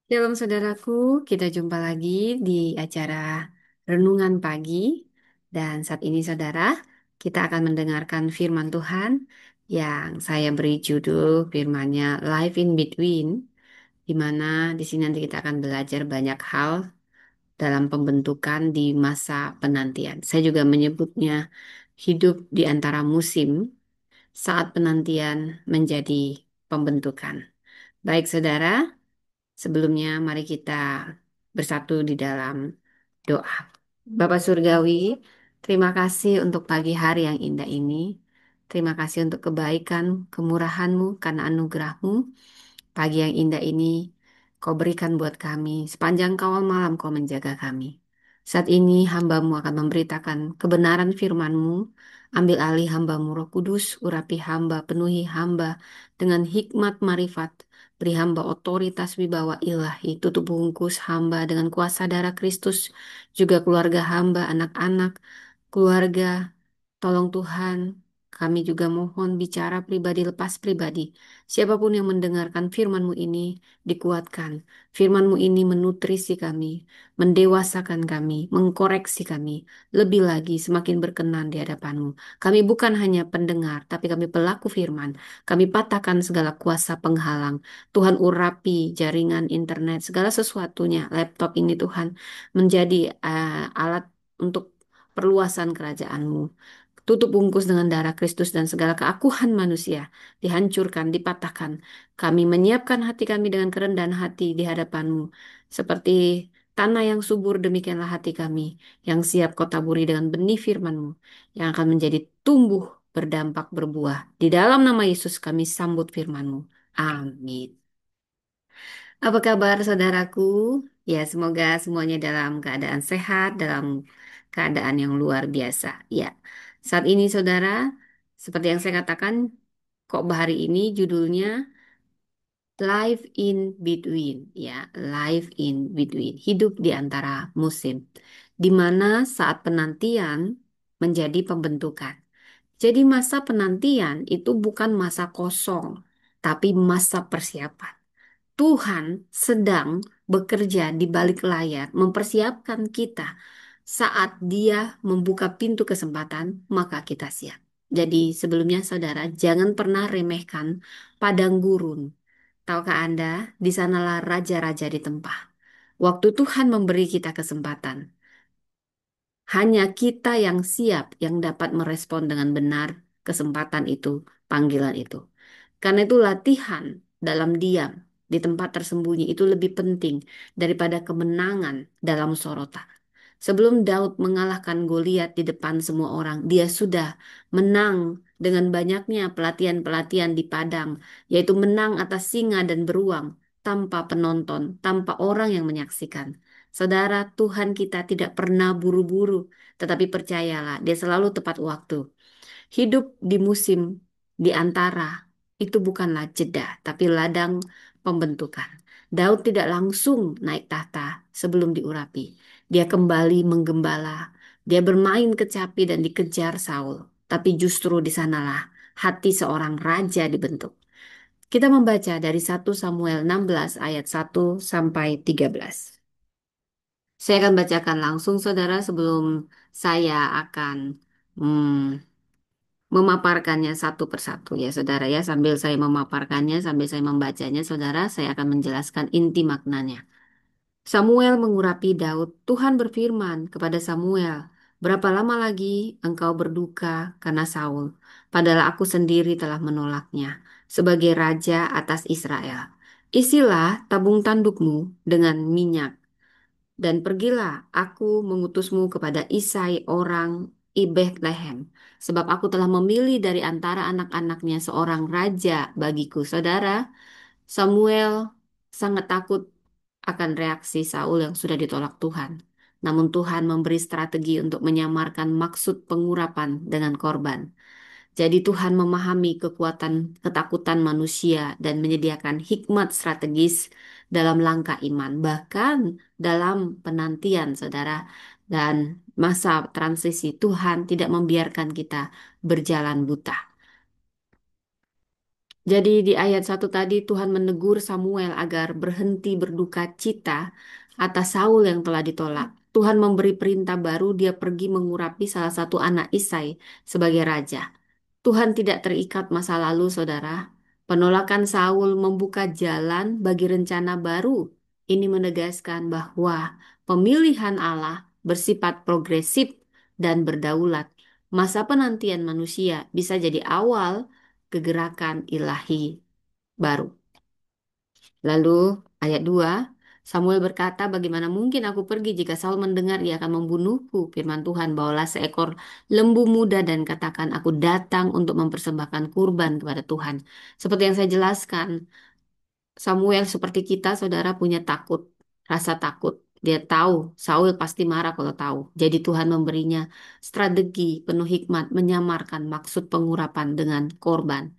Shalom saudaraku, kita jumpa lagi di acara Renungan Pagi. Dan saat ini saudara, kita akan mendengarkan firman Tuhan yang saya beri judul firmannya Life in Between, di mana di sini nanti kita akan belajar banyak hal dalam pembentukan di masa penantian. Saya juga menyebutnya hidup di antara musim saat penantian menjadi pembentukan. Baik saudara, sebelumnya, mari kita bersatu di dalam doa. Bapa Surgawi, terima kasih untuk pagi hari yang indah ini. Terima kasih untuk kebaikan, kemurahan-Mu, karena anugerah-Mu. Pagi yang indah ini Kau berikan buat kami. Sepanjang kawal malam Kau menjaga kami. Saat ini hamba-Mu akan memberitakan kebenaran firman-Mu. Ambil alih hamba-Mu Roh Kudus, urapi hamba, penuhi hamba dengan hikmat marifat. Beri hamba otoritas wibawa ilahi, tutup bungkus hamba dengan kuasa darah Kristus, juga keluarga hamba, anak-anak, keluarga. Tolong Tuhan, kami juga mohon bicara pribadi lepas pribadi. Siapapun yang mendengarkan firman-Mu ini dikuatkan. Firman-Mu ini menutrisi kami, mendewasakan kami, mengkoreksi kami. Lebih lagi semakin berkenan di hadapan-Mu. Kami bukan hanya pendengar, tapi kami pelaku firman. Kami patahkan segala kuasa penghalang. Tuhan urapi jaringan internet, segala sesuatunya. Laptop ini Tuhan menjadi alat untuk perluasan kerajaan-Mu. Tutup bungkus dengan darah Kristus dan segala keakuhan manusia dihancurkan, dipatahkan. Kami menyiapkan hati kami dengan kerendahan hati di hadapan-Mu. Seperti tanah yang subur, demikianlah hati kami yang siap Kau taburi dengan benih firman-Mu yang akan menjadi tumbuh, berdampak, berbuah. Di dalam nama Yesus kami sambut firman-Mu. Amin. Apa kabar saudaraku? Ya, semoga semuanya dalam keadaan sehat, dalam keadaan yang luar biasa. Ya, saat ini saudara, seperti yang saya katakan, kok hari ini judulnya Life in Between, ya, Life in Between, hidup di antara musim, di mana saat penantian menjadi pembentukan. Jadi masa penantian itu bukan masa kosong, tapi masa persiapan. Tuhan sedang bekerja di balik layar, mempersiapkan kita. Saat Dia membuka pintu kesempatan, maka kita siap. Jadi sebelumnya saudara, jangan pernah remehkan padang gurun. Tahukah Anda, di sanalah raja-raja ditempah. Waktu Tuhan memberi kita kesempatan, hanya kita yang siap yang dapat merespon dengan benar kesempatan itu, panggilan itu. Karena itu latihan dalam diam di tempat tersembunyi itu lebih penting daripada kemenangan dalam sorotan. Sebelum Daud mengalahkan Goliat di depan semua orang, dia sudah menang dengan banyaknya pelatihan-pelatihan di padang, yaitu menang atas singa dan beruang tanpa penonton, tanpa orang yang menyaksikan. Saudara, Tuhan kita tidak pernah buru-buru, tetapi percayalah, Dia selalu tepat waktu. Hidup di musim di antara itu bukanlah jeda, tapi ladang pembentukan. Daud tidak langsung naik tahta sebelum diurapi. Dia kembali menggembala. Dia bermain kecapi dan dikejar Saul. Tapi justru di sanalah hati seorang raja dibentuk. Kita membaca dari 1 Samuel 16 ayat 1 sampai 13. Saya akan bacakan langsung saudara sebelum saya akan hmm, memaparkannya satu persatu ya saudara ya. Sambil saya memaparkannya, sambil saya membacanya saudara, saya akan menjelaskan inti maknanya. Samuel mengurapi Daud. Tuhan berfirman kepada Samuel, "Berapa lama lagi engkau berduka karena Saul? Padahal aku sendiri telah menolaknya sebagai raja atas Israel. Isilah tabung tandukmu dengan minyak dan pergilah, aku mengutusmu kepada Isai orang Ibetlehem, sebab aku telah memilih dari antara anak-anaknya seorang raja bagiku." Saudara, Samuel sangat takut akan reaksi Saul yang sudah ditolak Tuhan. Namun Tuhan memberi strategi untuk menyamarkan maksud pengurapan dengan korban. Jadi Tuhan memahami kekuatan ketakutan manusia dan menyediakan hikmat strategis dalam langkah iman, bahkan dalam penantian, saudara, dan masa transisi. Tuhan tidak membiarkan kita berjalan buta. Jadi di ayat 1 tadi Tuhan menegur Samuel agar berhenti berduka cita atas Saul yang telah ditolak. Tuhan memberi perintah baru, dia pergi mengurapi salah satu anak Isai sebagai raja. Tuhan tidak terikat masa lalu, saudara. Penolakan Saul membuka jalan bagi rencana baru. Ini menegaskan bahwa pemilihan Allah bersifat progresif dan berdaulat. Masa penantian manusia bisa jadi awal kegerakan ilahi baru. Lalu ayat 2, Samuel berkata, bagaimana mungkin aku pergi jika Saul mendengar ia akan membunuhku? Firman Tuhan, bawalah seekor lembu muda dan katakan, aku datang untuk mempersembahkan kurban kepada Tuhan. Seperti yang saya jelaskan, Samuel seperti kita, saudara, punya takut, rasa takut. Dia tahu Saul pasti marah kalau tahu. Jadi Tuhan memberinya strategi penuh hikmat menyamarkan maksud pengurapan dengan korban.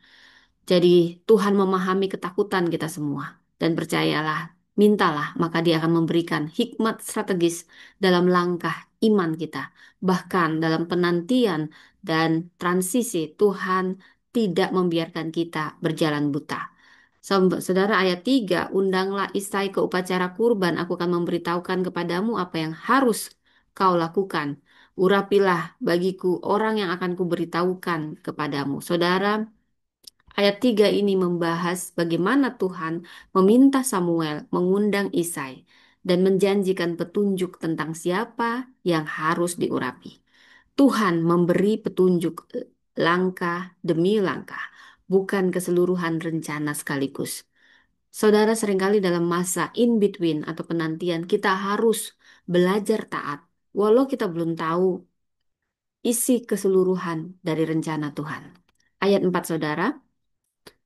Jadi Tuhan memahami ketakutan kita semua. Dan percayalah, mintalah, maka Dia akan memberikan hikmat strategis dalam langkah iman kita. Bahkan dalam penantian dan transisi, Tuhan tidak membiarkan kita berjalan buta. Saudara ayat 3, undanglah Isai ke upacara kurban, aku akan memberitahukan kepadamu apa yang harus kau lakukan. Urapilah bagiku orang yang akan kuberitahukan kepadamu. Saudara, ayat 3 ini membahas bagaimana Tuhan meminta Samuel mengundang Isai dan menjanjikan petunjuk tentang siapa yang harus diurapi. Tuhan memberi petunjuk langkah demi langkah, bukan keseluruhan rencana sekaligus. Saudara, seringkali dalam masa in between atau penantian kita harus belajar taat, walau kita belum tahu isi keseluruhan dari rencana Tuhan. Ayat 4, saudara.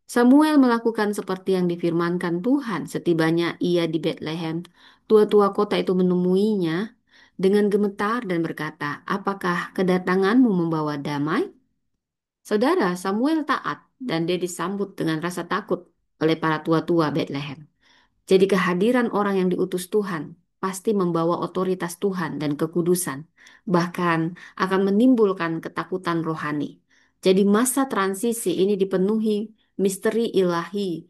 Samuel melakukan seperti yang difirmankan Tuhan. Setibanya ia di Bethlehem, tua-tua kota itu menemuinya dengan gemetar dan berkata, apakah kedatanganmu membawa damai? Saudara, Samuel taat dan dia disambut dengan rasa takut oleh para tua-tua Bethlehem. Jadi kehadiran orang yang diutus Tuhan pasti membawa otoritas Tuhan dan kekudusan, bahkan akan menimbulkan ketakutan rohani. Jadi masa transisi ini dipenuhi misteri ilahi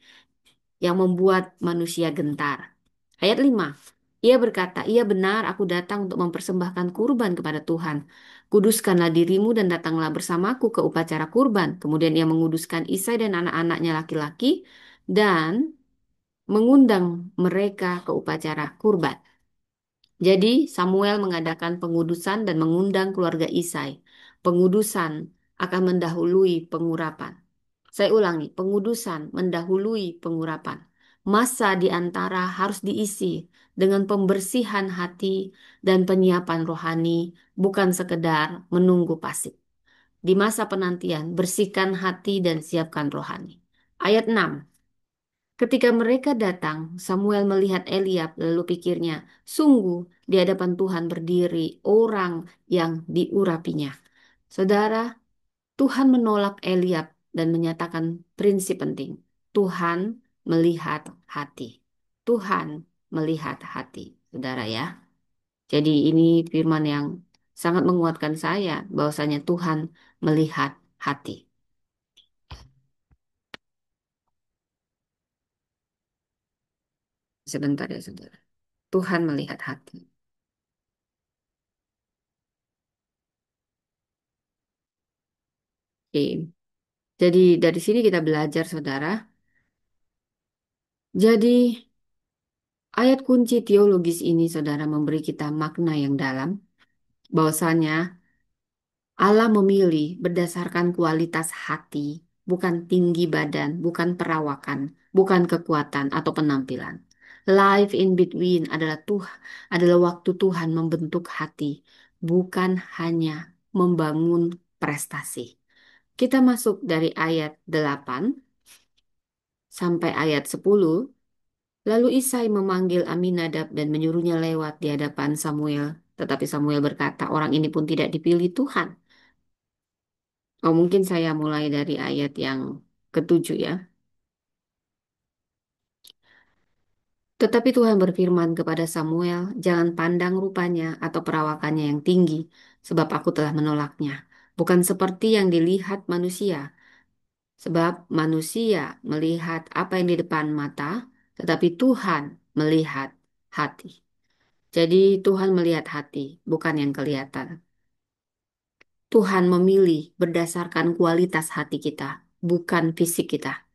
yang membuat manusia gentar. Ayat 5. Ia berkata, ia benar aku datang untuk mempersembahkan kurban kepada Tuhan. Kuduskanlah dirimu dan datanglah bersamaku ke upacara kurban. Kemudian ia menguduskan Isai dan anak-anaknya laki-laki dan mengundang mereka ke upacara kurban. Jadi Samuel mengadakan pengudusan dan mengundang keluarga Isai. Pengudusan akan mendahului pengurapan. Saya ulangi, pengudusan mendahului pengurapan. Masa di antara harus diisi dengan pembersihan hati dan penyiapan rohani, bukan sekedar menunggu pasif. Di masa penantian, bersihkan hati dan siapkan rohani. Ayat 6. Ketika mereka datang, Samuel melihat Eliab, lalu pikirnya, sungguh di hadapan Tuhan berdiri orang yang diurapinya. Saudara, Tuhan menolak Eliab dan menyatakan prinsip penting. Tuhan melihat hati. Tuhan melihat hati, saudara ya. Jadi ini firman yang sangat menguatkan saya bahwasanya Tuhan melihat hati. Sebentar ya, saudara. Tuhan melihat hati. Oke. Jadi dari sini kita belajar, saudara. Jadi ayat kunci teologis ini, saudara, memberi kita makna yang dalam. Bahwasanya Allah memilih berdasarkan kualitas hati, bukan tinggi badan, bukan perawakan, bukan kekuatan atau penampilan. Life in between adalah waktu Tuhan membentuk hati, bukan hanya membangun prestasi. Kita masuk dari ayat 8 sampai ayat 10. Lalu Isai memanggil Aminadab dan menyuruhnya lewat di hadapan Samuel. Tetapi Samuel berkata, orang ini pun tidak dipilih Tuhan. Oh, mungkin saya mulai dari ayat yang ketujuh ya. Tetapi Tuhan berfirman kepada Samuel, jangan pandang rupanya atau perawakannya yang tinggi, sebab aku telah menolaknya. Bukan seperti yang dilihat manusia, Sebab manusia melihat apa yang di depan mata, tetapi Tuhan melihat hati. Jadi Tuhan melihat hati, bukan yang kelihatan. Tuhan memilih berdasarkan kualitas hati kita, bukan fisik kita.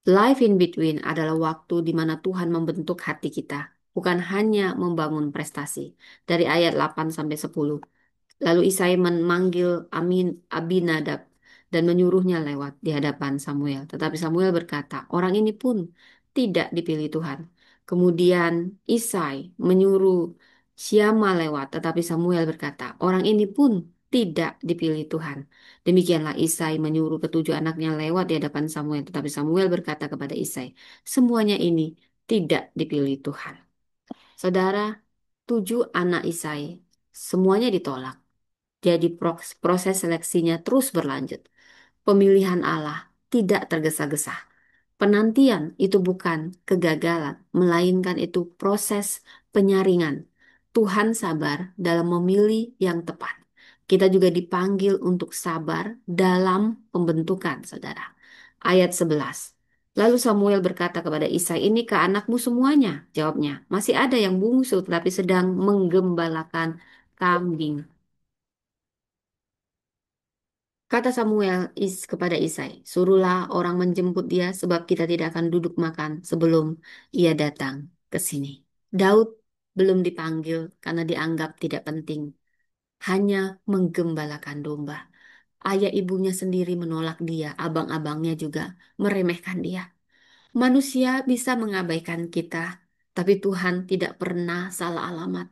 Life in between adalah waktu di mana Tuhan membentuk hati kita, bukan hanya membangun prestasi. Dari ayat 8 sampai 10. Lalu Isai memanggil Abinadab dan menyuruhnya lewat di hadapan Samuel. Tetapi Samuel berkata, orang ini pun tidak dipilih Tuhan. Kemudian Isai menyuruh Syama lewat, tetapi Samuel berkata, orang ini pun tidak dipilih Tuhan. Demikianlah Isai menyuruh ketujuh anaknya lewat di hadapan Samuel. Tetapi Samuel berkata kepada Isai, semuanya ini tidak dipilih Tuhan. Saudara, tujuh anak Isai, semuanya ditolak. Jadi proses seleksinya terus berlanjut. Pemilihan Allah tidak tergesa-gesa. Penantian itu bukan kegagalan, melainkan itu proses penyaringan. Tuhan sabar dalam memilih yang tepat. Kita juga dipanggil untuk sabar dalam pembentukan, saudara. Ayat 11. Lalu Samuel berkata kepada Isai, ini ke anakmu semuanya? Jawabnya, masih ada yang bungsu tetapi sedang menggembalakan kambing. Kata Samuel kepada Isai, suruhlah orang menjemput dia sebab kita tidak akan duduk makan sebelum ia datang ke sini. Daud belum dipanggil karena dianggap tidak penting, hanya menggembalakan domba. Ayah ibunya sendiri menolak dia, abang-abangnya juga meremehkan dia. Manusia bisa mengabaikan kita, tapi Tuhan tidak pernah salah alamat.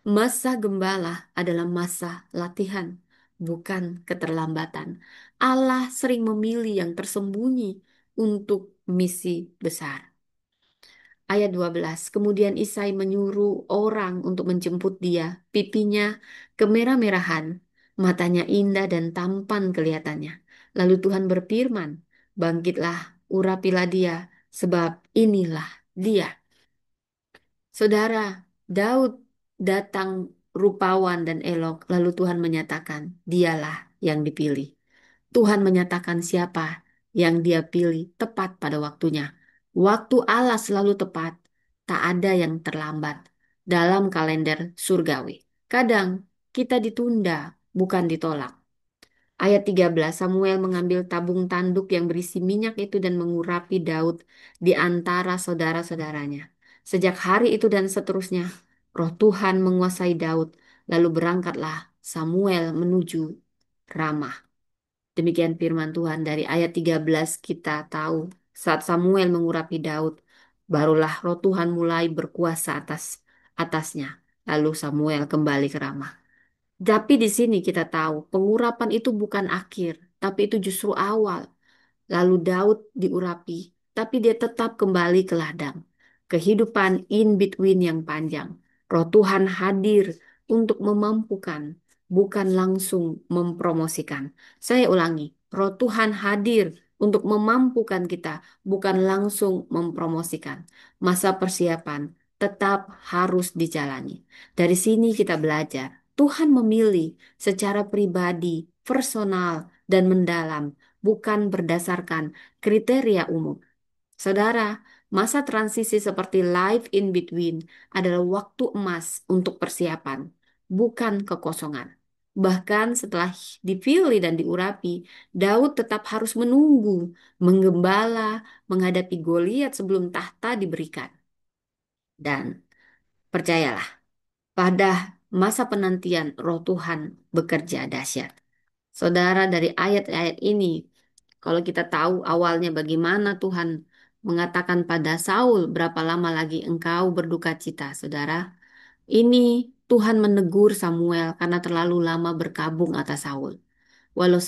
Masa gembala adalah masa latihan, bukan keterlambatan. Allah sering memilih yang tersembunyi untuk misi besar. Ayat 12. Kemudian Isai menyuruh orang untuk menjemput dia. Pipinya kemerah-merahan, matanya indah dan tampan kelihatannya. Lalu Tuhan berfirman, bangkitlah, urapilah dia, sebab inilah dia. Saudara, Daud datang rupawan dan elok, lalu Tuhan menyatakan, dialah yang dipilih. Tuhan menyatakan siapa yang dia pilih tepat pada waktunya. Waktu Allah selalu tepat, tak ada yang terlambat dalam kalender surgawi. Kadang kita ditunda, bukan ditolak. Ayat 13, Samuel mengambil tabung tanduk yang berisi minyak itu dan mengurapi Daud di antara saudara-saudaranya. Sejak hari itu dan seterusnya, roh Tuhan menguasai Daud, lalu berangkatlah Samuel menuju Ramah. Demikian firman Tuhan dari ayat 13 kita tahu saat Samuel mengurapi Daud, barulah roh Tuhan mulai berkuasa atasnya. Lalu Samuel kembali ke Ramah. Tapi di sini kita tahu pengurapan itu bukan akhir, tapi itu justru awal. Lalu Daud diurapi, tapi dia tetap kembali ke ladang. Kehidupan in between yang panjang. Roh Tuhan hadir untuk memampukan, bukan langsung mempromosikan. Saya ulangi, Roh Tuhan hadir untuk memampukan kita, bukan langsung mempromosikan. Masa persiapan tetap harus dijalani. Dari sini kita belajar. Tuhan memilih secara pribadi, personal, dan mendalam, bukan berdasarkan kriteria umum. Saudara, masa transisi seperti life in between adalah waktu emas untuk persiapan, bukan kekosongan. Bahkan setelah dipilih dan diurapi, Daud tetap harus menunggu, menggembala, menghadapi Goliat sebelum tahta diberikan. Dan percayalah, pada masa penantian Roh Tuhan bekerja dahsyat. Saudara, dari ayat-ayat ini, kalau kita tahu awalnya bagaimana Tuhan mengatakan pada Saul, berapa lama lagi engkau berduka cita, saudara? Ini Tuhan menegur Samuel karena terlalu lama berkabung atas Saul. Walau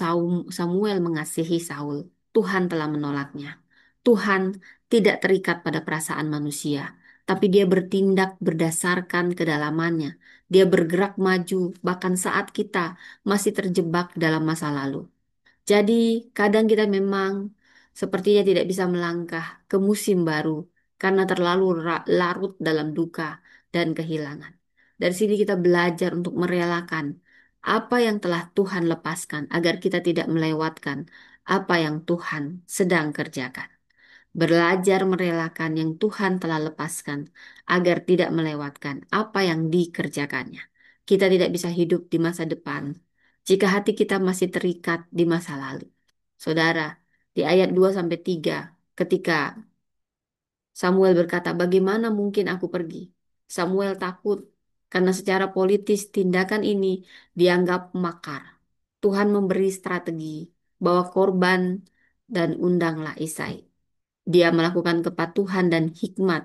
Samuel mengasihi Saul, Tuhan telah menolaknya. Tuhan tidak terikat pada perasaan manusia, tapi dia bertindak berdasarkan kedalamannya. Dia bergerak maju, bahkan saat kita masih terjebak dalam masa lalu. Jadi, kadang kita memang sepertinya tidak bisa melangkah ke musim baru karena terlalu larut dalam duka dan kehilangan. Dari sini kita belajar untuk merelakan apa yang telah Tuhan lepaskan agar kita tidak melewatkan apa yang Tuhan sedang kerjakan. Belajar merelakan yang Tuhan telah lepaskan agar tidak melewatkan apa yang dikerjakannya. Kita tidak bisa hidup di masa depan jika hati kita masih terikat di masa lalu. Saudara, di ayat 2 sampai 3, ketika Samuel berkata, "Bagaimana mungkin aku pergi?" Samuel takut karena secara politis tindakan ini dianggap makar. Tuhan memberi strategi, bawa korban dan undanglah Isai. Dia melakukan kepatuhan dan hikmat.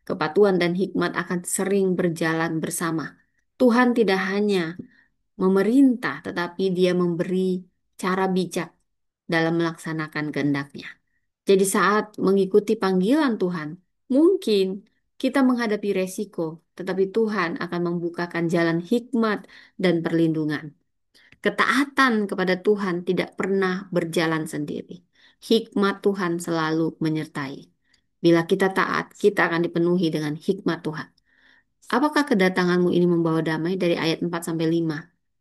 Kepatuhan dan hikmat akan sering berjalan bersama. Tuhan tidak hanya memerintah, tetapi dia memberi cara bijak dalam melaksanakan kehendaknya. Jadi saat mengikuti panggilan Tuhan, mungkin kita menghadapi resiko, tetapi Tuhan akan membukakan jalan hikmat dan perlindungan. Ketaatan kepada Tuhan tidak pernah berjalan sendiri. Hikmat Tuhan selalu menyertai. Bila kita taat, kita akan dipenuhi dengan hikmat Tuhan. Apakah kedatanganmu ini membawa damai dari ayat 4 sampai 5?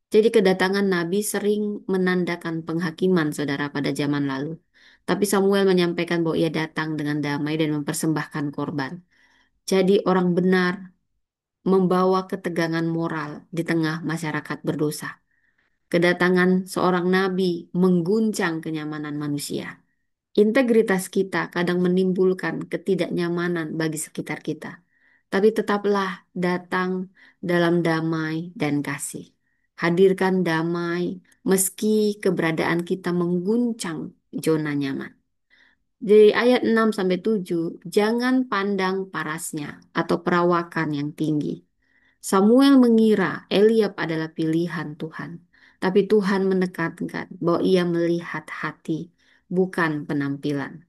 Jadi kedatangan Nabi sering menandakan penghakiman saudara pada zaman lalu. Tapi Samuel menyampaikan bahwa ia datang dengan damai dan mempersembahkan korban. Jadi orang benar membawa ketegangan moral di tengah masyarakat berdosa. Kedatangan seorang nabi mengguncang kenyamanan manusia. Integritas kita kadang menimbulkan ketidaknyamanan bagi sekitar kita. Tapi tetaplah datang dalam damai dan kasih. Hadirkan damai meski keberadaan kita mengguncang zona nyaman. Dari ayat 6 sampai 7, jangan pandang parasnya atau perawakan yang tinggi. Samuel mengira Eliab adalah pilihan Tuhan, tapi Tuhan menekankan bahwa ia melihat hati, bukan penampilan.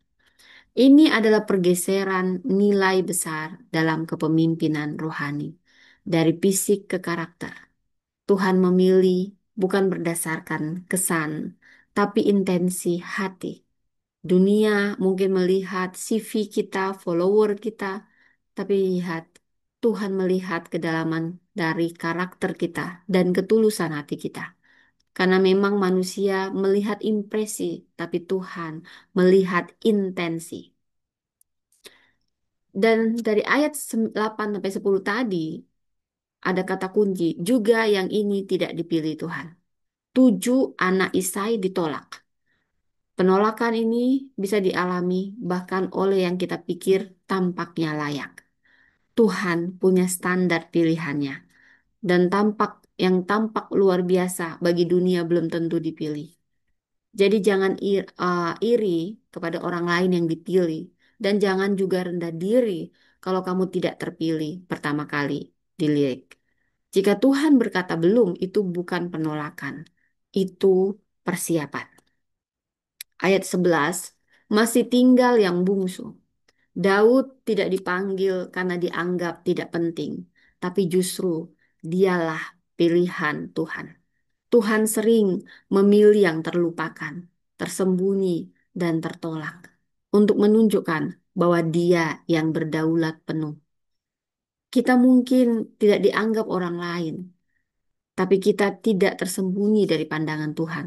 Ini adalah pergeseran nilai besar dalam kepemimpinan rohani, dari fisik ke karakter. Tuhan memilih bukan berdasarkan kesan, tapi intensi hati. Dunia mungkin melihat CV kita, follower kita, tapi lihat, Tuhan melihat kedalaman dari karakter kita dan ketulusan hati kita. Karena memang manusia melihat impresi, tapi Tuhan melihat intensi. Dan dari ayat 8 sampai 10 tadi, ada kata kunci, juga yang ini tidak dipilih Tuhan. 7 anak Isai ditolak. Penolakan ini bisa dialami bahkan oleh yang kita pikir tampaknya layak. Tuhan punya standar pilihannya dan tampak luar biasa bagi dunia belum tentu dipilih. Jadi jangan iri kepada orang lain yang dipilih dan jangan juga rendah diri kalau kamu tidak terpilih pertama kali dilirik. Jika Tuhan berkata belum, itu bukan penolakan, itu persiapan. Ayat 11, masih tinggal yang bungsu. Daud tidak dipanggil karena dianggap tidak penting, tapi justru dialah pilihan Tuhan. Tuhan sering memilih yang terlupakan, tersembunyi, dan tertolak untuk menunjukkan bahwa Dia yang berdaulat penuh. Kita mungkin tidak dianggap orang lain, tapi kita tidak tersembunyi dari pandangan Tuhan.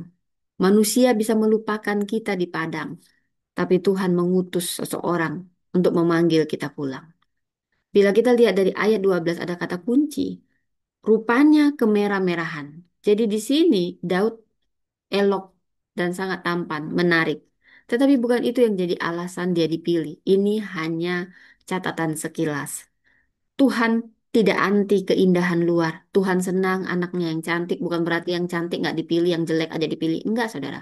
Manusia bisa melupakan kita di padang, tapi Tuhan mengutus seseorang untuk memanggil kita pulang. Bila kita lihat dari ayat 12 ada kata kunci, rupanya kemerah-merahan. Jadi di sini Daud elok dan sangat tampan, menarik. Tetapi bukan itu yang jadi alasan dia dipilih. Ini hanya catatan sekilas. Tuhan tidak anti keindahan luar. Tuhan senang anaknya yang cantik, bukan berarti yang cantik nggak dipilih, yang jelek aja dipilih. Enggak, saudara.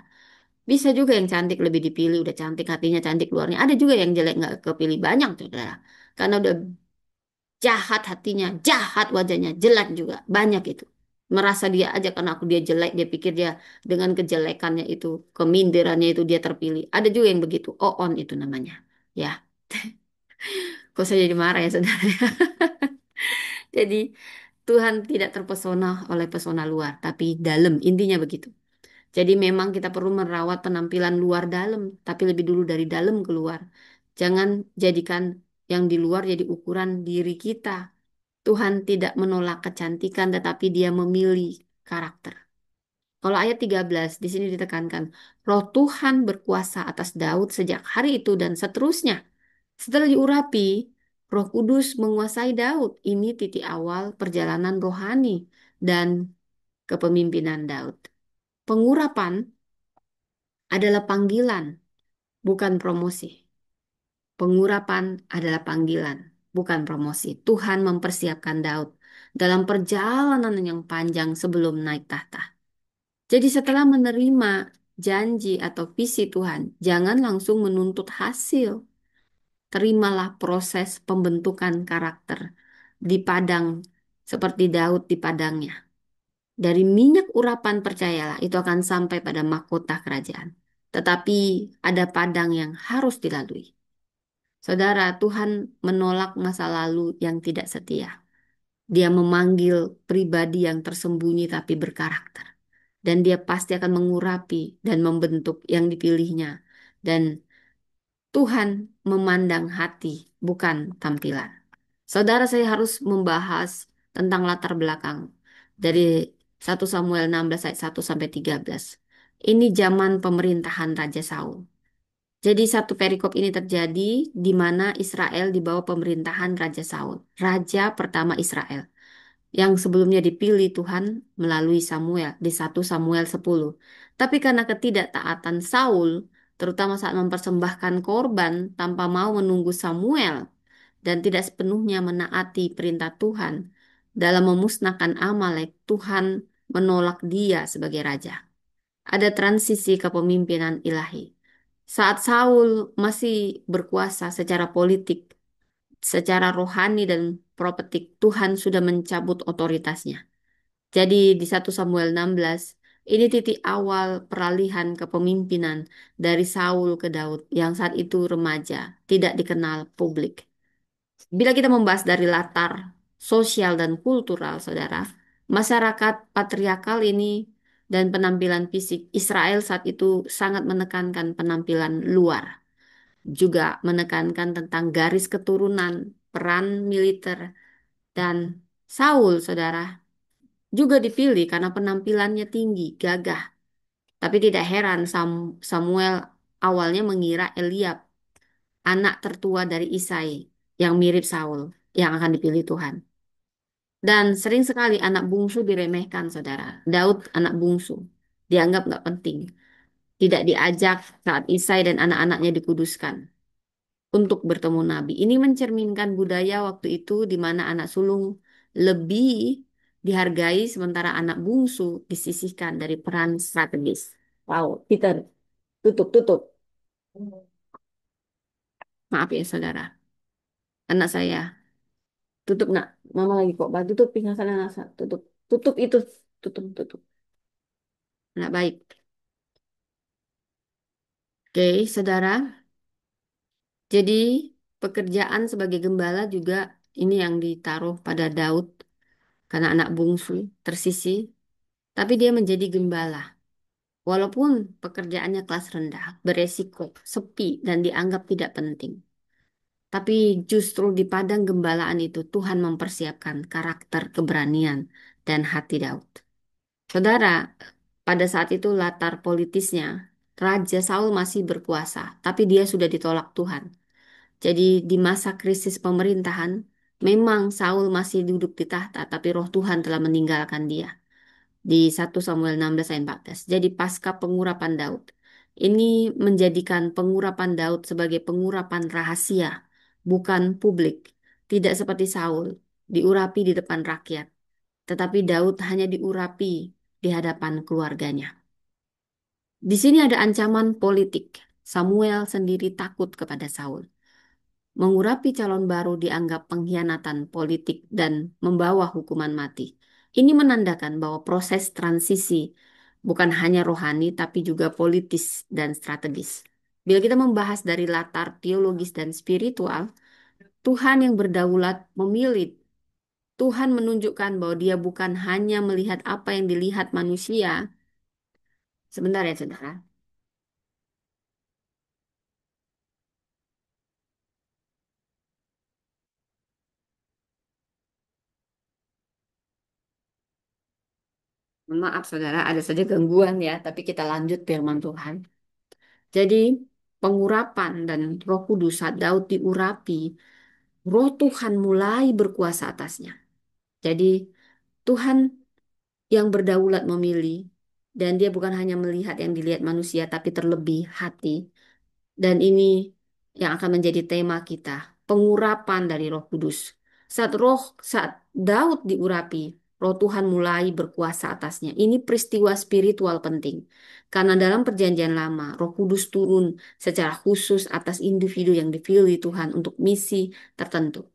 Bisa juga yang cantik lebih dipilih, udah cantik hatinya, cantik luarnya. Ada juga yang jelek nggak kepilih banyak, saudara. Karena udah jahat hatinya, jahat wajahnya, jelek juga. Banyak itu. Merasa dia aja karena aku dia jelek, dia pikir dia dengan kejelekannya itu, keminderannya itu dia terpilih. Ada juga yang begitu. On itu namanya. Ya, kok saya jadi marah ya saudara. Jadi Tuhan tidak terpesona oleh pesona luar, tapi dalam. Intinya begitu. Jadi memang kita perlu merawat penampilan luar dalam, tapi lebih dulu dari dalam keluar. Jangan jadikan yang di luar jadi ukuran diri kita. Tuhan tidak menolak kecantikan, tetapi Dia memilih karakter. Kalau ayat 13 di sini ditekankan, Roh Tuhan berkuasa atas Daud sejak hari itu dan seterusnya. Setelah diurapi, Roh Kudus menguasai Daud. Ini titik awal perjalanan rohani dan kepemimpinan Daud. Pengurapan adalah panggilan, bukan promosi. Pengurapan adalah panggilan, bukan promosi. Tuhan mempersiapkan Daud dalam perjalanan yang panjang sebelum naik tahta. Jadi setelah menerima janji atau visi Tuhan, jangan langsung menuntut hasil. Terimalah proses pembentukan karakter di padang seperti Daud di padangnya. Dari minyak urapan percayalah itu akan sampai pada mahkota kerajaan. Tetapi ada padang yang harus dilalui. Saudara, Tuhan menolak masa lalu yang tidak setia. Dia memanggil pribadi yang tersembunyi tapi berkarakter. Dan dia pasti akan mengurapi dan membentuk yang dipilihnya. Dan Tuhan memandang hati, bukan tampilan. Saudara, saya harus membahas tentang latar belakang dari 1 Samuel 16 ayat 1 sampai 13. Ini zaman pemerintahan Raja Saul. Jadi satu perikop ini terjadi di mana Israel di bawah pemerintahan Raja Saul, raja pertama Israel, yang sebelumnya dipilih Tuhan melalui Samuel di 1 Samuel 10. Tapi karena ketidaktaatan Saul, terutama saat mempersembahkan korban tanpa mau menunggu Samuel dan tidak sepenuhnya menaati perintah Tuhan dalam memusnahkan Amalek, Tuhan menolak dia sebagai raja. Ada transisi kepemimpinan ilahi. Saat Saul masih berkuasa secara politik, secara rohani dan propetik, Tuhan sudah mencabut otoritasnya. Jadi di 1 Samuel 16, ini titik awal peralihan kepemimpinan dari Saul ke Daud yang saat itu remaja, tidak dikenal publik. Bila kita membahas dari latar sosial dan kultural, saudara, masyarakat patriarkal ini dan penampilan fisik Israel saat itu sangat menekankan penampilan luar, juga menekankan tentang garis keturunan, peran militer, dan Saul, saudara, juga dipilih karena penampilannya tinggi, gagah. Tapi tidak heran Samuel awalnya mengira Eliab, anak tertua dari Isai, yang mirip Saul, yang akan dipilih Tuhan. Dan sering sekali anak bungsu diremehkan, saudara. Daud anak bungsu, dianggap nggak penting. Tidak diajak saat Isai dan anak-anaknya dikuduskan untuk bertemu Nabi. Ini mencerminkan budaya waktu itu di mana anak sulung lebih dihargai sementara anak bungsu disisihkan dari peran strategis. Wow, Peter, tutup, tutup. Maaf ya, saudara. Anak saya, tutup nak. Mama lagi kok. Tutup, pingsan sana, tutup. Tutup itu, tutup, tutup. Anak baik. Oke, saudara. Jadi pekerjaan sebagai gembala juga ini yang ditaruh pada Daud karena anak bungsu tersisi, tapi dia menjadi gembala. Walaupun pekerjaannya kelas rendah, beresiko, sepi, dan dianggap tidak penting. Tapi justru di padang gembalaan itu Tuhan mempersiapkan karakter keberanian dan hati Daud. Saudara, pada saat itu latar politisnya, Raja Saul masih berkuasa, tapi dia sudah ditolak Tuhan. Jadi di masa krisis pemerintahan, memang Saul masih duduk di tahta, tapi roh Tuhan telah meninggalkan dia. Di 1 Samuel 16 ayat 14. Jadi pasca pengurapan Daud. Ini menjadikan pengurapan Daud sebagai pengurapan rahasia, bukan publik. Tidak seperti Saul, diurapi di depan rakyat. Tetapi Daud hanya diurapi di hadapan keluarganya. Di sini ada ancaman politik. Samuel sendiri takut kepada Saul. Mengurapi calon baru dianggap pengkhianatan politik dan membawa hukuman mati. Ini menandakan bahwa proses transisi bukan hanya rohani tapi juga politis dan strategis. Bila kita membahas dari latar teologis dan spiritual, Tuhan yang berdaulat memilih. Tuhan menunjukkan bahwa dia bukan hanya melihat apa yang dilihat manusia. Sebentar ya, saudara. Maaf saudara, ada saja gangguan ya, tapi kita lanjut firman Tuhan. Jadi pengurapan dan Roh Kudus saat Daud diurapi, Roh Tuhan mulai berkuasa atasnya. Jadi Tuhan yang berdaulat memilih, dan dia bukan hanya melihat yang dilihat manusia, tapi terlebih hati. Dan ini yang akan menjadi tema kita, pengurapan dari Roh Kudus. Saat Daud diurapi, Roh Tuhan mulai berkuasa atasnya. Ini peristiwa spiritual penting. Karena dalam perjanjian lama, Roh Kudus turun secara khusus atas individu yang dipilih Tuhan untuk misi tertentu.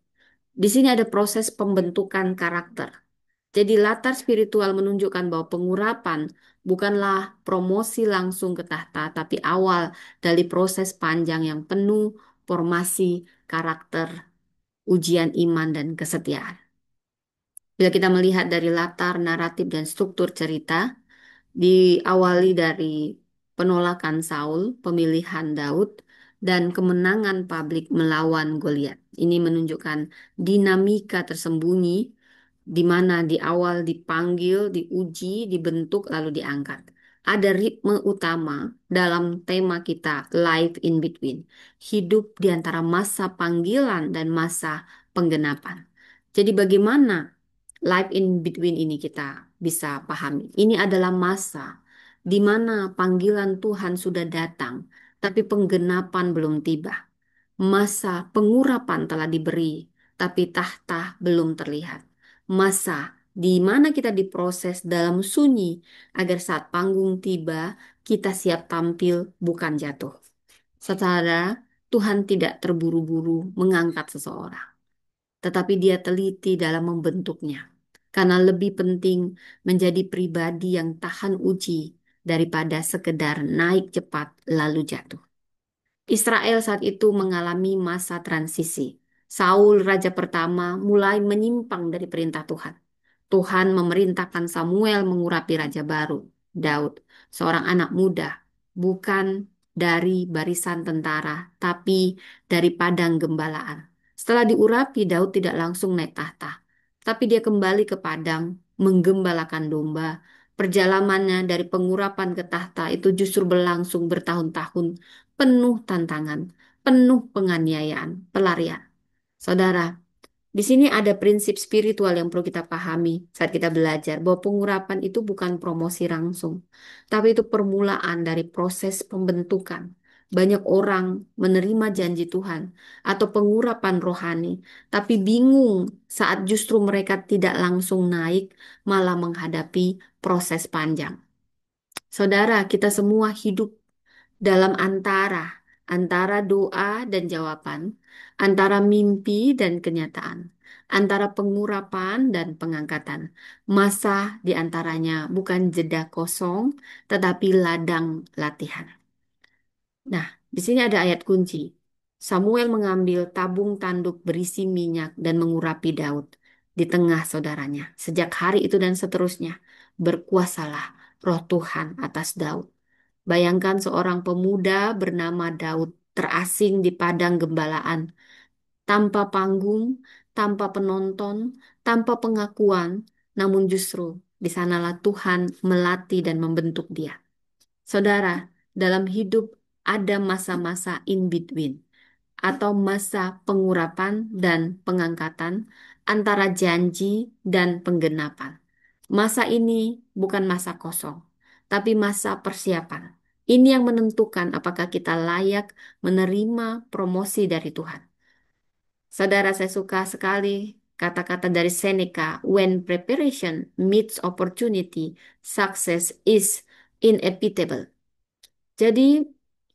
Di sini ada proses pembentukan karakter. Jadi latar spiritual menunjukkan bahwa pengurapan bukanlah promosi langsung ke tahta, tapi awal dari proses panjang yang penuh formasi karakter, ujian iman, dan kesetiaan. Bila kita melihat dari latar naratif dan struktur cerita, diawali dari penolakan Saul, pemilihan Daud, dan kemenangan publik melawan Goliat. Ini menunjukkan dinamika tersembunyi di mana di awal dipanggil, diuji, dibentuk, lalu diangkat. Ada ritme utama dalam tema kita, life in between. Hidup di antara masa panggilan dan masa penggenapan. Jadi bagaimana life in between ini kita bisa pahami? Ini adalah masa di mana panggilan Tuhan sudah datang, tapi penggenapan belum tiba. Masa pengurapan telah diberi, tapi tahta belum terlihat. Masa di mana kita diproses dalam sunyi agar saat panggung tiba, kita siap tampil bukan jatuh. Secara Tuhan tidak terburu-buru mengangkat seseorang, tetapi dia teliti dalam membentuknya. Karena lebih penting menjadi pribadi yang tahan uji daripada sekedar naik cepat lalu jatuh. Israel saat itu mengalami masa transisi. Saul, raja pertama, mulai menyimpang dari perintah Tuhan. Tuhan memerintahkan Samuel mengurapi raja baru, Daud, seorang anak muda, bukan dari barisan tentara, tapi dari padang gembalaan. Setelah diurapi, Daud tidak langsung naik tahta, tapi dia kembali ke padang, menggembalakan domba. Perjalanannya dari pengurapan ke tahta itu justru berlangsung bertahun-tahun, penuh tantangan, penuh penganiayaan, pelarian. Saudara, di sini ada prinsip spiritual yang perlu kita pahami saat kita belajar bahwa pengurapan itu bukan promosi langsung, tapi itu permulaan dari proses pembentukan. Banyak orang menerima janji Tuhan atau pengurapan rohani, tapi bingung saat justru mereka tidak langsung naik, malah menghadapi proses panjang. Saudara, kita semua hidup dalam antara doa dan jawaban, antara mimpi dan kenyataan, antara pengurapan dan pengangkatan. Masa di antaranya bukan jeda kosong, tetapi ladang latihan. Nah, di sini ada ayat kunci. Samuel mengambil tabung tanduk berisi minyak dan mengurapi Daud di tengah saudaranya. Sejak hari itu dan seterusnya, berkuasalah roh Tuhan atas Daud. Bayangkan seorang pemuda bernama Daud terasing di padang gembalaan, tanpa panggung, tanpa penonton, tanpa pengakuan, namun justru di sanalah Tuhan melatih dan membentuk dia. Saudara, dalam hidup ada masa-masa in between atau masa pengurapan dan pengangkatan antara janji dan penggenapan. Masa ini bukan masa kosong, tapi masa persiapan. Ini yang menentukan apakah kita layak menerima promosi dari Tuhan. Saudara, saya suka sekali kata-kata dari Seneca, when preparation meets opportunity, success is inevitable. Jadi,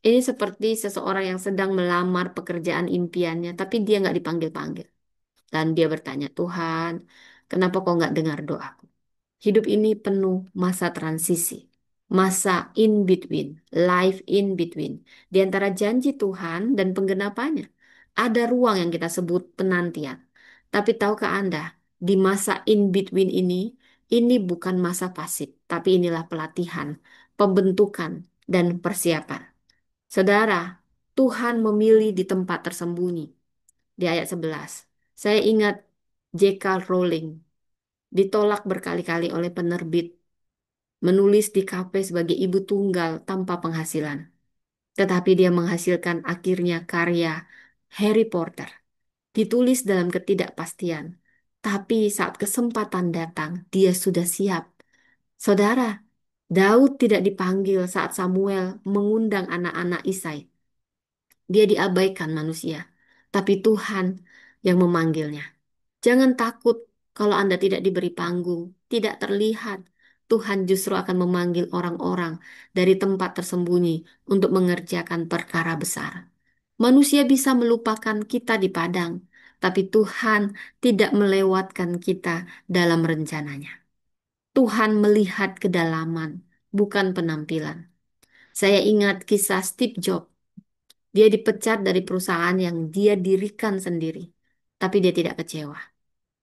ini seperti seseorang yang sedang melamar pekerjaan impiannya, tapi dia nggak dipanggil-panggil. Dan dia bertanya, Tuhan, kenapa kau nggak dengar doaku? Hidup ini penuh masa transisi, masa in between, life in between. Di antara janji Tuhan dan penggenapannya, ada ruang yang kita sebut penantian. Tapi tahukah Anda, di masa in between ini bukan masa pasif, tapi inilah pelatihan, pembentukan, dan persiapan. Saudara, Tuhan memilih di tempat tersembunyi. Di ayat 11, saya ingat J.K. Rowling ditolak berkali-kali oleh penerbit menulis di kafe sebagai ibu tunggal tanpa penghasilan. Tetapi dia menghasilkan akhirnya karya Harry Potter, ditulis dalam ketidakpastian. Tapi saat kesempatan datang, dia sudah siap. Saudara, Daud tidak dipanggil saat Samuel mengundang anak-anak Isai. Dia diabaikan manusia, tapi Tuhan yang memanggilnya. Jangan takut kalau Anda tidak diberi panggung, tidak terlihat. Tuhan justru akan memanggil orang-orang dari tempat tersembunyi untuk mengerjakan perkara besar. Manusia bisa melupakan kita di padang, tapi Tuhan tidak melewatkan kita dalam rencananya. Tuhan melihat kedalaman, bukan penampilan. Saya ingat kisah Steve Jobs. Dia dipecat dari perusahaan yang dia dirikan sendiri, tapi dia tidak kecewa.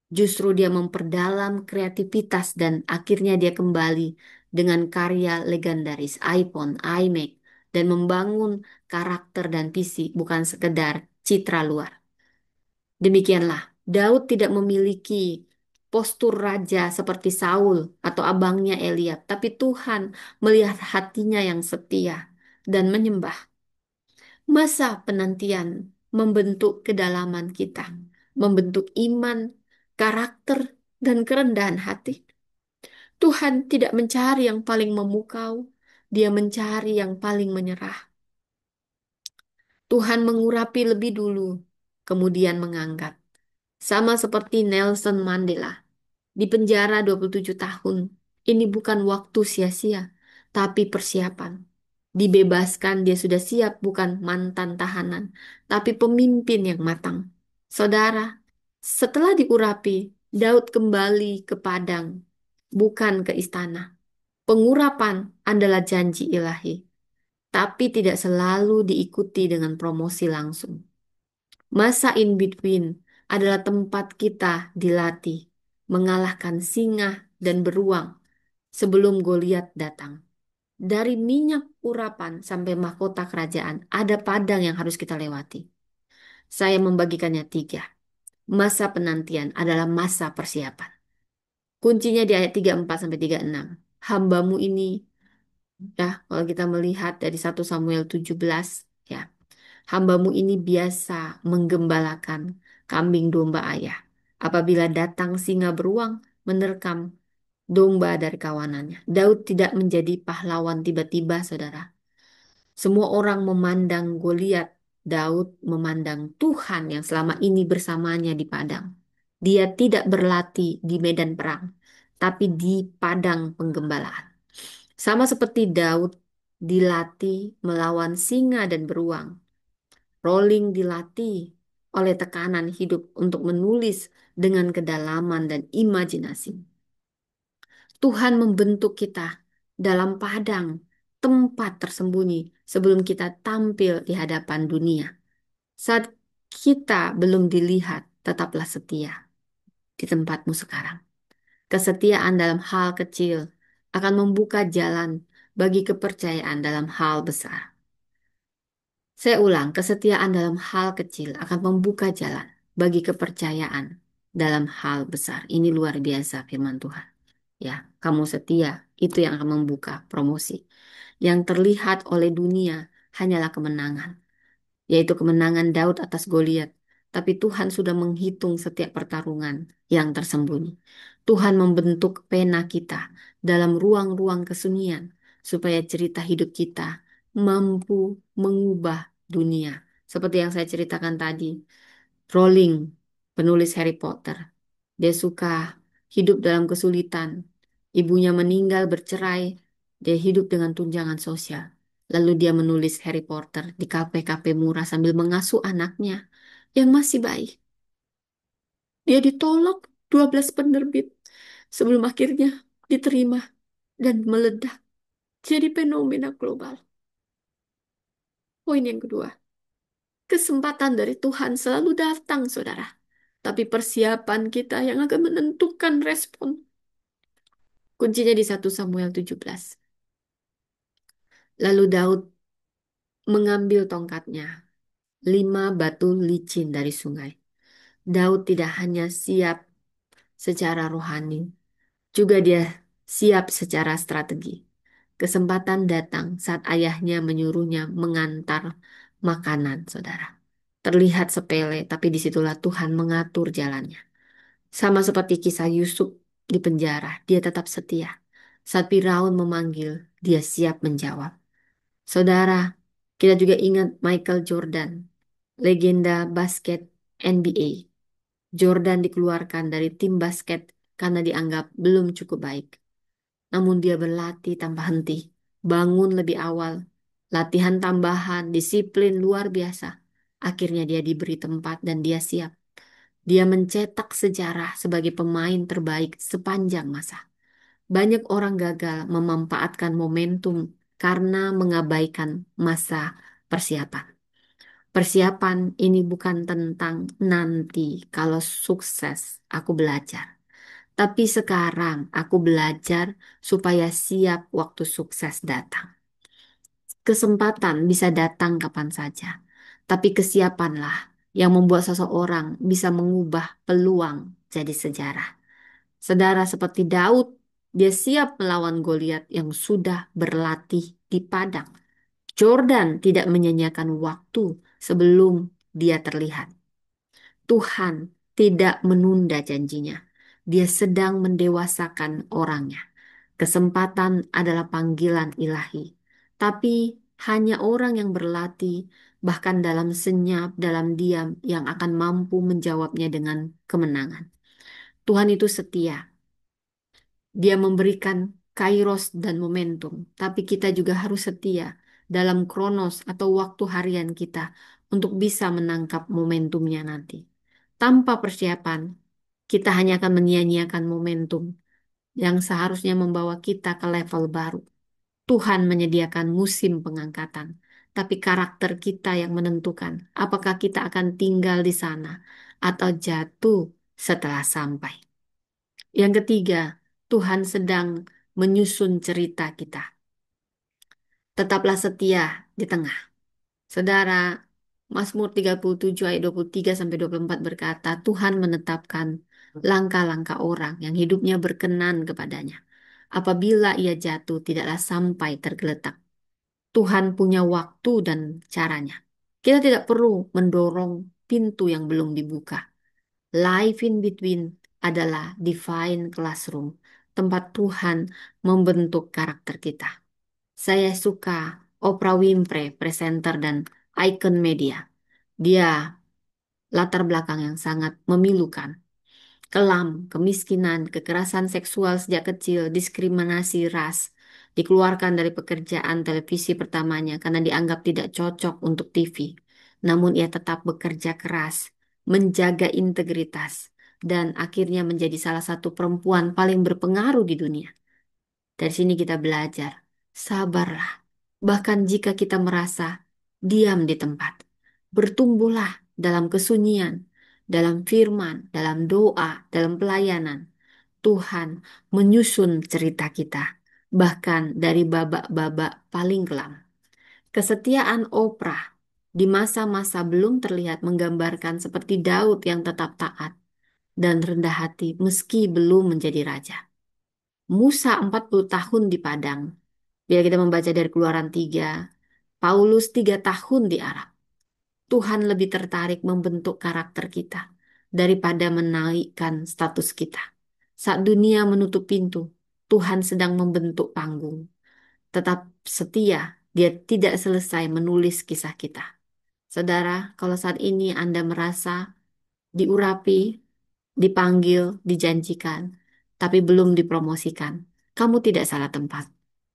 Justru dia memperdalam kreativitas dan akhirnya dia kembali dengan karya legendaris iPhone, iMac, dan membangun karakter dan visi bukan sekedar citra luar. Demikianlah, Daud tidak memiliki postur raja seperti Saul atau abangnya Eliab, tapi Tuhan melihat hatinya yang setia dan menyembah. Masa penantian membentuk kedalaman kita, membentuk iman, karakter, dan kerendahan hati. Tuhan tidak mencari yang paling memukau, Dia mencari yang paling menyerah. Tuhan mengurapi lebih dulu, kemudian mengangkat. Sama seperti Nelson Mandela, di penjara 27 tahun. Ini bukan waktu sia-sia, tapi persiapan. Dibebaskan, dia sudah siap bukan mantan tahanan, tapi pemimpin yang matang. Saudara, setelah diurapi, Daud kembali ke padang, bukan ke istana. Pengurapan adalah janji ilahi, tapi tidak selalu diikuti dengan promosi langsung. Masa in between adalah tempat kita dilatih, mengalahkan singa dan beruang sebelum Goliat datang. Dari minyak urapan sampai mahkota kerajaan, ada padang yang harus kita lewati. Saya membagikannya tiga. Masa penantian adalah masa persiapan. Kuncinya di ayat 34 sampai 36. Hambamu ini, ya, kalau kita melihat dari 1 Samuel 17, ya, hambamu ini biasa menggembalakan kambing domba ayah. Apabila datang singa beruang, menerkam domba dari kawanannya. Daud tidak menjadi pahlawan tiba-tiba, saudara. Semua orang memandang Goliat, Daud memandang Tuhan yang selama ini bersamanya di padang. Dia tidak berlatih di medan perang, tapi di padang penggembalaan. Sama seperti Daud dilatih melawan singa dan beruang. Rowling dilatih oleh tekanan hidup untuk menulis dengan kedalaman dan imajinasi. Tuhan membentuk kita dalam padang, tempat tersembunyi sebelum kita tampil di hadapan dunia. Saat kita belum dilihat, tetaplah setia di tempatmu sekarang. Kesetiaan dalam hal kecil akan membuka jalan bagi kepercayaan dalam hal besar. Saya ulang, kesetiaan dalam hal kecil akan membuka jalan bagi kepercayaan dalam hal besar. Ini luar biasa firman Tuhan. Ya, kamu setia, itu yang akan membuka promosi. Yang terlihat oleh dunia hanyalah kemenangan, yaitu kemenangan Daud atas Goliat. Tapi Tuhan sudah menghitung setiap pertarungan yang tersembunyi. Tuhan membentuk pena kita dalam ruang-ruang kesunyian supaya cerita hidup kita mampu mengubah dunia. Seperti yang saya ceritakan tadi, Rowling, penulis Harry Potter, dia suka hidup dalam kesulitan. Ibunya meninggal bercerai, dia hidup dengan tunjangan sosial. Lalu dia menulis Harry Potter di kafe-kafe murah sambil mengasuh anaknya yang masih bayi. Dia ditolak 12 penerbit sebelum akhirnya diterima dan meledak jadi fenomena global. Poin yang kedua, kesempatan dari Tuhan selalu datang, saudara. Tapi persiapan kita yang akan menentukan respon. Kuncinya di 1 Samuel 17. Lalu Daud mengambil tongkatnya, 5 batu licin dari sungai. Daud tidak hanya siap secara rohani, juga dia siap secara strategi. Kesempatan datang saat ayahnya menyuruhnya mengantar makanan, saudara. Terlihat sepele, tapi disitulah Tuhan mengatur jalannya. Sama seperti kisah Yusuf di penjara, dia tetap setia. Saat Firaun memanggil, dia siap menjawab. Saudara, kita juga ingat Michael Jordan, legenda basket NBA. Jordan dikeluarkan dari tim basket karena dianggap belum cukup baik. Namun dia berlatih tanpa henti, bangun lebih awal, latihan tambahan, disiplin luar biasa. Akhirnya dia diberi tempat dan dia siap. Dia mencetak sejarah sebagai pemain terbaik sepanjang masa. Banyak orang gagal memanfaatkan momentum karena mengabaikan masa persiapan. Persiapan ini bukan tentang nanti kalau sukses aku belajar. Tapi sekarang aku belajar supaya siap waktu sukses datang. Kesempatan bisa datang kapan saja, tapi kesiapanlah yang membuat seseorang bisa mengubah peluang jadi sejarah. Saudara seperti Daud, dia siap melawan Goliat yang sudah berlatih di padang. Jordan tidak menyanyiakan waktu sebelum dia terlihat. Tuhan tidak menunda janjinya. Dia sedang mendewasakan orangnya. Kesempatan adalah panggilan ilahi. Tapi hanya orang yang berlatih, bahkan dalam senyap, dalam diam, yang akan mampu menjawabnya dengan kemenangan. Tuhan itu setia. Dia memberikan kairos dan momentum. Tapi kita juga harus setia dalam kronos atau waktu harian kita untuk bisa menangkap momentumnya nanti. Tanpa persiapan, kita hanya akan menyia-nyiakan momentum yang seharusnya membawa kita ke level baru. Tuhan menyediakan musim pengangkatan, tapi karakter kita yang menentukan apakah kita akan tinggal di sana atau jatuh setelah sampai. Yang ketiga, Tuhan sedang menyusun cerita kita. Tetaplah setia di tengah. Saudara, Mazmur 37 ayat 23 sampai 24 berkata, Tuhan menetapkan langkah-langkah orang yang hidupnya berkenan kepadanya. Apabila ia jatuh, tidaklah sampai tergeletak. Tuhan punya waktu dan caranya. Kita tidak perlu mendorong pintu yang belum dibuka. Life in between adalah divine classroom, tempat Tuhan membentuk karakter kita. Saya suka Oprah Winfrey, presenter dan ikon media. Dia latar belakang yang sangat memilukan. Kelam, kemiskinan, kekerasan seksual sejak kecil, diskriminasi ras, dikeluarkan dari pekerjaan televisi pertamanya karena dianggap tidak cocok untuk TV. Namun ia tetap bekerja keras, menjaga integritas, dan akhirnya menjadi salah satu perempuan paling berpengaruh di dunia. Dari sini kita belajar, sabarlah. Bahkan jika kita merasa diam di tempat, bertumbuhlah dalam kesunyian, dalam firman, dalam doa, dalam pelayanan. Tuhan menyusun cerita kita, bahkan dari babak-babak paling kelam. Kesetiaan Oprah di masa-masa belum terlihat menggambarkan seperti Daud yang tetap taat dan rendah hati meski belum menjadi raja. Musa 40 tahun di padang. Bila kita membaca dari Keluaran 3, Paulus 3 tahun di Arab. Tuhan lebih tertarik membentuk karakter kita daripada menaikkan status kita. Saat dunia menutup pintu, Tuhan sedang membentuk panggung. Tetap setia, dia tidak selesai menulis kisah kita. Saudara, kalau saat ini Anda merasa diurapi, dipanggil, dijanjikan, tapi belum dipromosikan, kamu tidak salah tempat.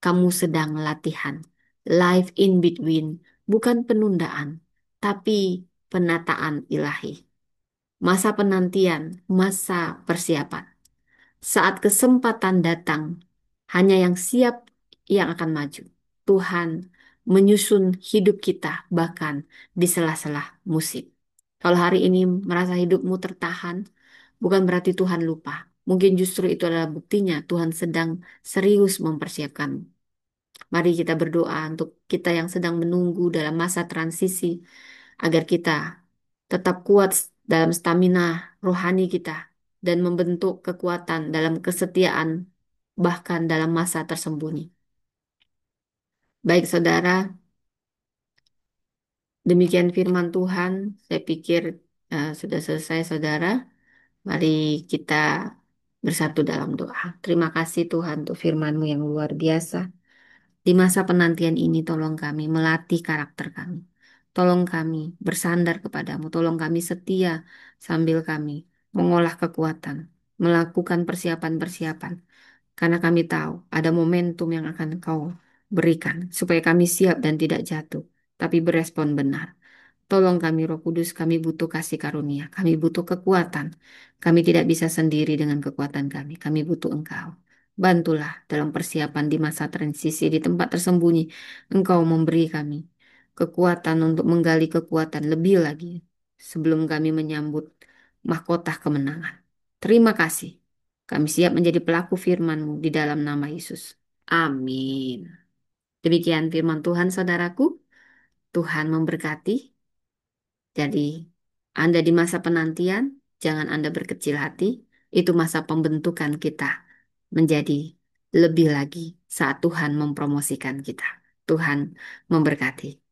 Kamu sedang latihan. Life in between, bukan penundaan, tapi penataan ilahi. Masa penantian, masa persiapan. Saat kesempatan datang, hanya yang siap yang akan maju. Tuhan menyusun hidup kita bahkan di sela-sela musim. Kalau hari ini merasa hidupmu tertahan, bukan berarti Tuhan lupa. Mungkin justru itu adalah buktinya Tuhan sedang serius mempersiapkanmu. Mari kita berdoa untuk kita yang sedang menunggu dalam masa transisi, agar kita tetap kuat dalam stamina rohani kita dan membentuk kekuatan dalam kesetiaan bahkan dalam masa tersembunyi. Baik saudara, demikian firman Tuhan. Saya pikir sudah selesai saudara. Mari kita bersatu dalam doa. Terima kasih Tuhan untuk firman-Mu yang luar biasa. Di masa penantian ini tolong kami melatih karakter kami. Tolong kami bersandar kepadamu. Tolong kami setia sambil kami mengolah kekuatan. Melakukan persiapan-persiapan. Karena kami tahu ada momentum yang akan Kau berikan. Supaya kami siap dan tidak jatuh. Tapi berespon benar. Tolong kami Roh Kudus, kami butuh kasih karunia, kami butuh kekuatan. Kami tidak bisa sendiri dengan kekuatan kami, kami butuh Engkau. Bantulah dalam persiapan di masa transisi di tempat tersembunyi. Engkau memberi kami kekuatan untuk menggali kekuatan lebih lagi sebelum kami menyambut mahkota kemenangan. Terima kasih. Kami siap menjadi pelaku firman-Mu di dalam nama Yesus. Amin. Demikian firman Tuhan, saudaraku. Tuhan memberkati. Jadi, Anda di masa penantian, jangan Anda berkecil hati. Itu masa pembentukan kita menjadi lebih lagi saat Tuhan mempromosikan kita. Tuhan memberkati.